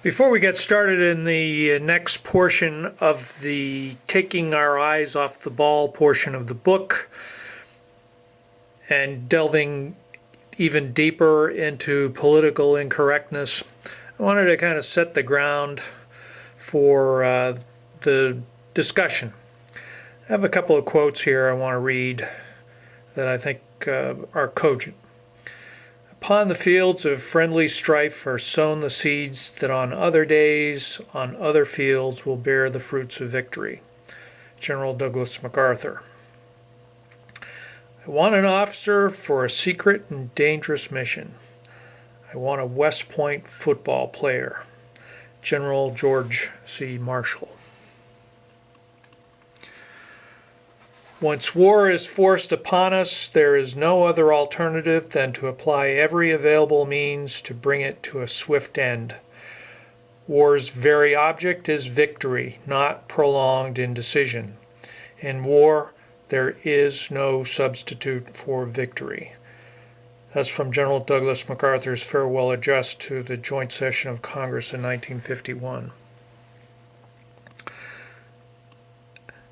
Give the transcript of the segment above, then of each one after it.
Before we get started in the next portion of the taking our eyes off the ball portion of the book and delving even deeper into political incorrectness, I wanted to kind of set the ground for the discussion. I have a couple of quotes here I want to read that I think are cogent. Upon the fields of friendly strife are sown the seeds that on other days, on other fields, will bear the fruits of victory. General Douglas MacArthur. I want an officer for a secret and dangerous mission. I want a West Point football player. General George C. Marshall. Once war is forced upon us, there is no other alternative than to apply every available means to bring it to a swift end. War's very object is victory, not prolonged indecision. In war, there is no substitute for victory. That's from General Douglas MacArthur's farewell address to the joint session of Congress in 1951.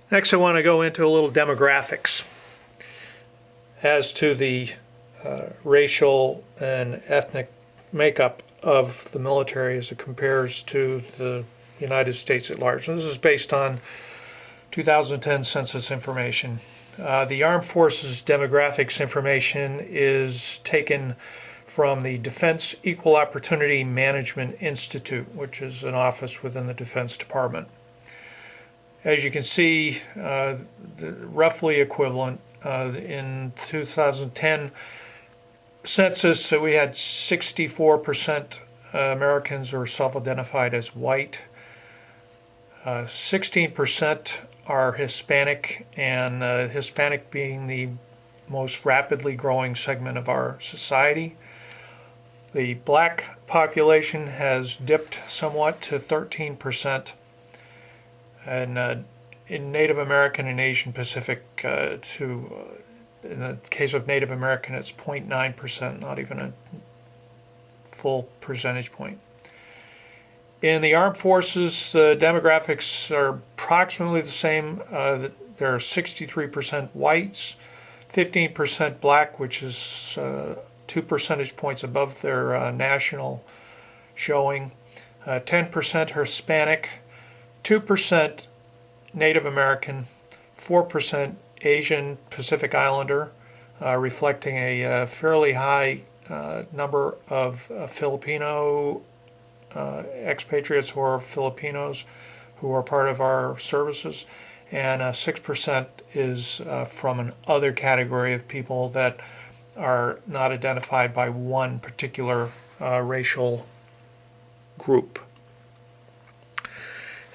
Next, I want to go into a little demographics as to the racial and ethnic makeup of the military as it compares to the United States at large. And this is based on 2010 census information. The Armed Forces demographics information is taken from the Defense Equal Opportunity Management Institute, which is an office within the Defense Department. As you can see, roughly equivalent in 2010 census, we had 64% Americans were self-identified as white, 16% are Hispanic, and Hispanic being the most rapidly growing segment of our society. The black population has dipped somewhat to 13%. And in Native American and Asian Pacific, in the case of Native American, it's 0.9%, not even a full percentage point. In the armed forces, the demographics are approximately the same. There are 63% whites, 15% black, which is 2 percentage points above their national showing, 10% Hispanic, 2% Native American, 4% Asian Pacific Islander, reflecting a fairly high number of Filipino expatriates who are Filipinos who are part of our services, and 6% is from an other category of people that are not identified by one particular racial group.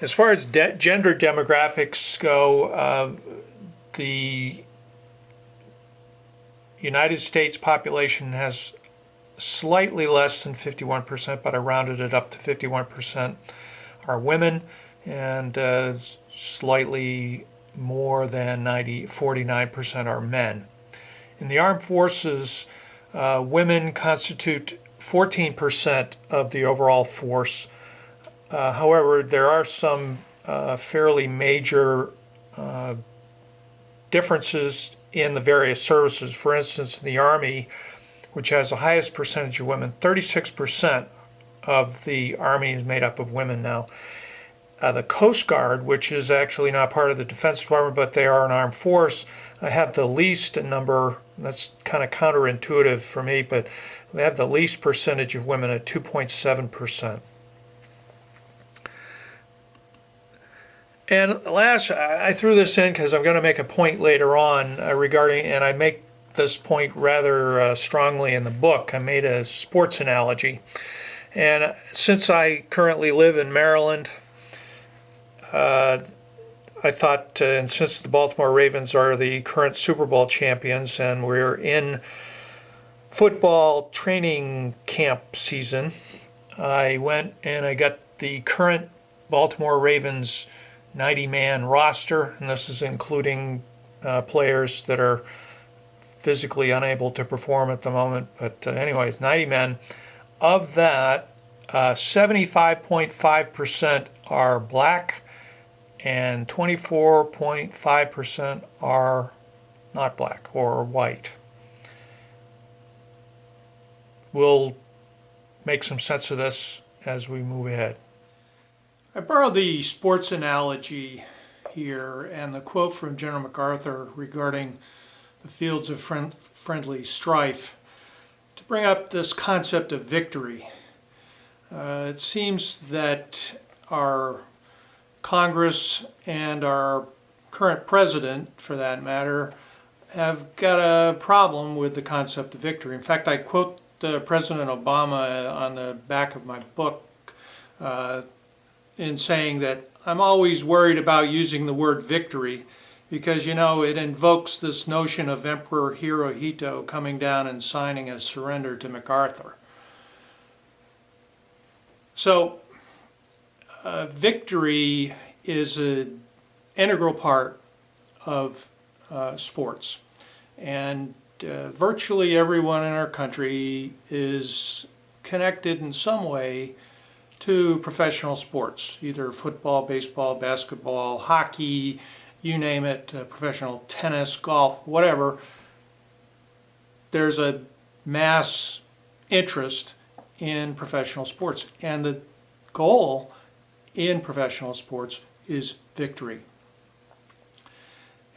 As far as gender demographics go, the United States population has slightly less than 51%, but I rounded it up to 51% are women, and slightly more than 49% are men. In the armed forces, women constitute 14% of the overall force. However, there are some fairly major differences in the various services. For instance, in the Army, which has the highest percentage of women, 36% of the Army is made up of women now. The Coast Guard, which is actually not part of the Defense Department, but they are an armed force, have the least number. That's kind of counterintuitive for me, but they have the least percentage of women at 2.7%. And last, I threw this in because I'm going to make a point later on regarding, and I make this point rather strongly in the book. I made a sports analogy. And since I currently live in Maryland, I thought, and since the Baltimore Ravens are the current Super Bowl champions and we're in football training camp season, I went and I got the current Baltimore Ravens 90-man roster, and this is including players that are physically unable to perform at the moment. But anyways, 90 men. Of that, 75.5% are black, and 24.5% are not black or white. We'll make some sense of this as we move ahead. I borrowed the sports analogy here and the quote from General MacArthur regarding the fields of friendly strife to bring up this concept of victory. It seems that our Congress and our current president, for that matter, have got a problem with the concept of victory. In fact, I quote President Obama on the back of my book in saying that I'm always worried about using the word victory because, you know, it invokes this notion of Emperor Hirohito coming down and signing a surrender to MacArthur. So, victory is an integral part of sports, and virtually everyone in our country is connected in some way to professional sports, either football, baseball, basketball, hockey, you name it, professional tennis, golf, whatever. There's a mass interest in professional sports, and the goal in professional sports is victory.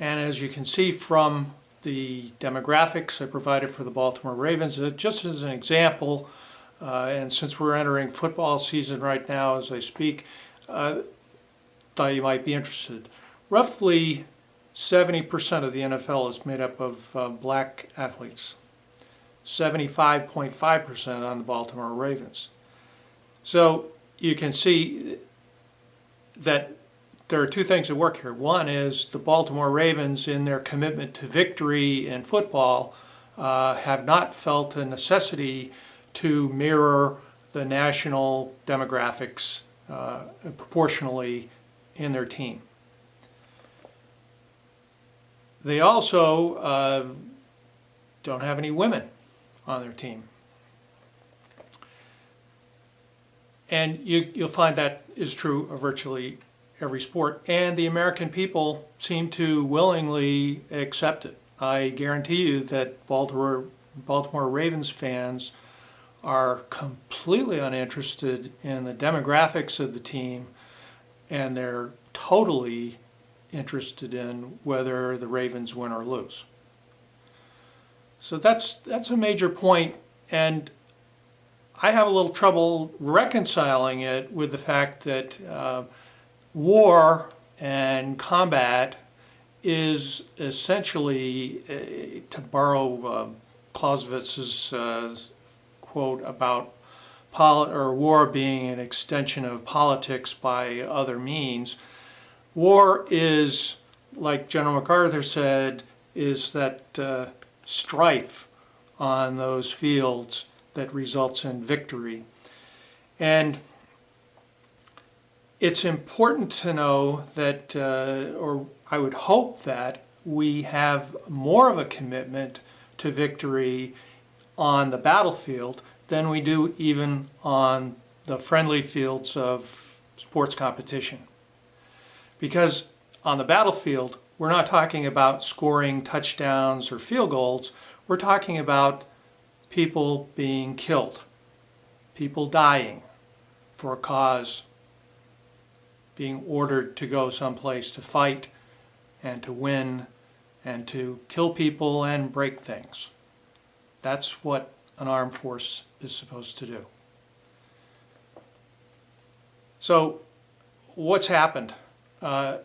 And as you can see from the demographics I provided for the Baltimore Ravens, just as an example, and since we're entering football season right now as I speak, thought you might be interested. Roughly 70% of the NFL is made up of black athletes. 75.5% on the Baltimore Ravens. So you can see that there are two things at work here. One is the Baltimore Ravens, in their commitment to victory in football, have not felt a necessity to mirror the national demographics proportionally in their team. They also don't have any women on their team. And you'll find that is true of virtually every sport, and the American people seem to willingly accept it. I guarantee you that Baltimore Ravens fans are completely uninterested in the demographics of the team, and they're totally interested in whether the Ravens win or lose. So that's a major point, and I have a little trouble reconciling it with the fact that war and combat is essentially, to borrow Clausewitz's quote about war being an extension of politics by other means. War is, like General MacArthur said, is that strife on those fields that results in victory. And it's important to know that, or I would hope that, we have more of a commitment to victory on the battlefield than we do even on the friendly fields of sports competition. Because on the battlefield, we're not talking about scoring touchdowns or field goals, we're talking about people being killed, people dying for a cause, being ordered to go someplace to fight and to win and to kill people and break things. That's what an armed force is supposed to do. So what's happened? I'd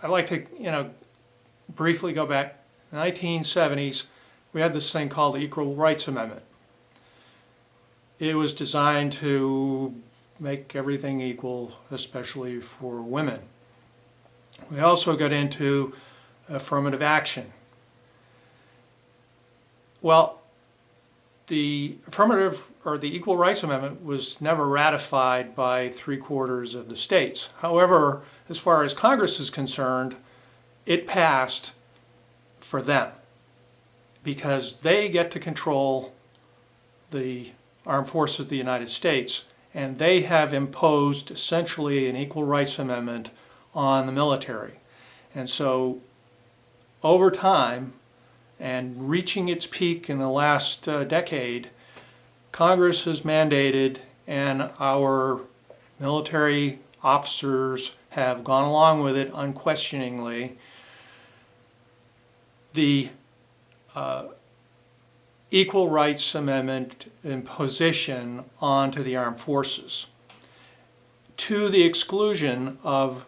like to, briefly go back. In the 1970s, we had this thing called the Equal Rights Amendment. It was designed to make everything equal, especially for women. We also got into affirmative action. Well, the affirmative or the Equal Rights Amendment was never ratified by 3/4 of the states. However, as far as Congress is concerned, it passed for them because they get to control the Armed Forces of the United States, and they have imposed essentially an equal rights amendment on the military. And so over time, and reaching its peak in the last decade, Congress has mandated, and our military officers have gone along with it unquestioningly, the Equal Rights Amendment imposition onto the armed forces, to the exclusion of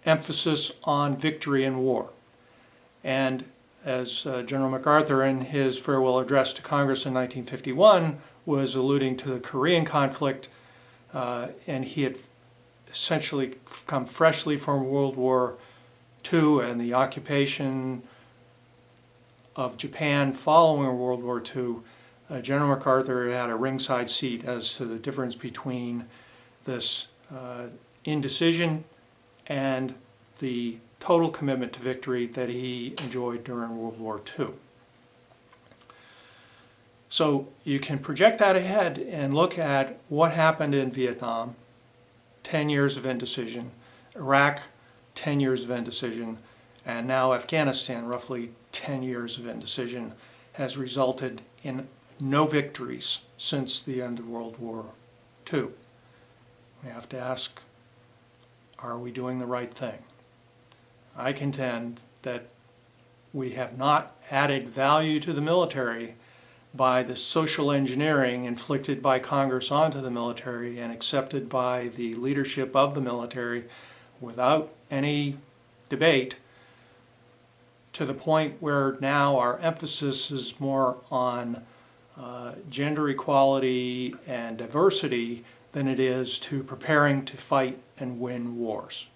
emphasis on victory in war. And as General MacArthur in his farewell address to Congress in 1951 was alluding to the Korean conflict, and he had essentially come freshly from World War II and the occupation of Japan following World War II, General MacArthur had a ringside seat as to the difference between this indecision and the total commitment to victory that he enjoyed during World War II. So you can project that ahead and look at what happened in Vietnam, 10 years of indecision, Iraq, 10 years of indecision, and now Afghanistan, roughly 10 years of indecision, has resulted in no victories since the end of World War II. We have to ask, are we doing the right thing? I contend that we have not added value to the military by the social engineering inflicted by Congress onto the military and accepted by the leadership of the military without any debate, to the point where now our emphasis is more on gender equality and diversity than it is to preparing to fight and win wars.